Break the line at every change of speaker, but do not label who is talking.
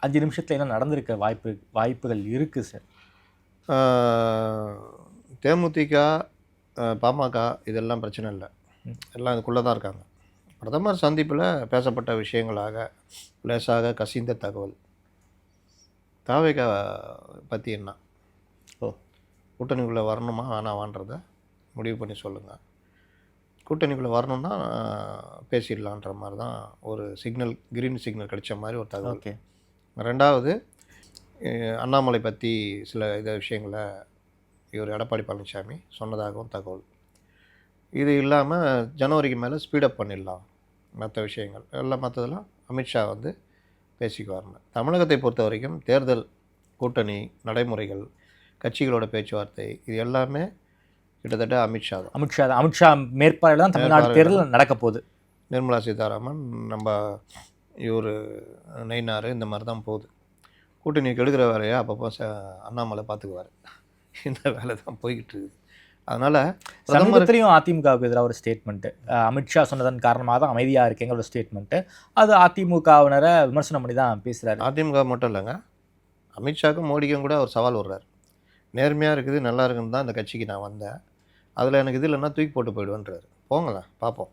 5 நிமிஷத்துல என்ன நடந்திருக்க வாய்ப்புகள் இருக்குது சார்?
தேமுதிக, பாமக இதெல்லாம் பிரச்சனை இல்லை, எல்லாம் இதுக்குள்ளே தான் இருக்காங்க. பிரதமர் சந்திப்பில் பேசப்பட்ட விஷயங்களாக லேசாக கசிந்த தகவல். தாவேகா பற்றி என்ன, கூட்டணிக்குள்ளே வரணுமா வேணாவான்றதை முடிவு பண்ணி சொல்லுங்கள். கூட்டணிக்குள்ளே வரணுன்னா பேசிடலான்ற மாதிரி தான் ஒரு சிக்னல், கிரீன் சிக்னல் கிடைச்ச மாதிரி ஒரு தகவல்.
ஓகே.
ரெண்டாவது, அண்ணாமலை பற்றி சில விஷயங்களை இவர் எடப்பாடி பழனிசாமி சொன்னதாகவும் தகவல். இது இல்லாமல் ஜனவரிக்கு மேலே ஸ்பீடப் பண்ணிடலாம் மற்ற விஷயங்கள் எல்லாம், மற்றதெல்லாம் அமித்ஷா வந்து பேசிக்குவாருங்க. தமிழகத்தை பொறுத்த வரைக்கும் தேர்தல் கூட்டணி நடைமுறைகள், கட்சிகளோட பேச்சுவார்த்தை, இது எல்லாமே கிட்டத்தட்ட அமித்ஷா
மேற்பார்வையில் தான் தமிழ்நாடு தேர்தல் நடக்க போகுது.
நிர்மலா சீதாராமன், நம்ம இவர் நயினார், இந்த மாதிரி தான் போகுது. கூட்டணி கெடுக்கிற வேலையை அப்பப்போ அண்ணாமலை பார்த்துக்குவார். இந்த வேலை தான் போய்கிட்டு இருக்குது. அதனால்
சமீபத்திலையும் அதிமுகவுக்கு எதிராக ஒரு ஸ்டேட்மெண்ட்டு, அமித்ஷா சொன்னதன் காரணமாக தான் அமைதியாக இருக்கேங்கிற ஒரு ஸ்டேட்மெண்ட்டு, அது அதிமுகவினரை விமர்சனம் பண்ணி தான் பேசுகிறாரு.
அதிமுக மட்டும் இல்லைங்க, அமித்ஷாவுக்கும் மோடிக்கும் கூட அவர் சவால் விடுறார். நேர்மையாக இருக்குது, நல்லா இருக்குன்னு தான் இந்த கட்சிக்கு நான் வந்தேன், அதில் எனக்கு இது இல்லைன்னா தூக்கி போட்டு போயிடுவேன்றார். போங்களேன் பார்ப்போம்.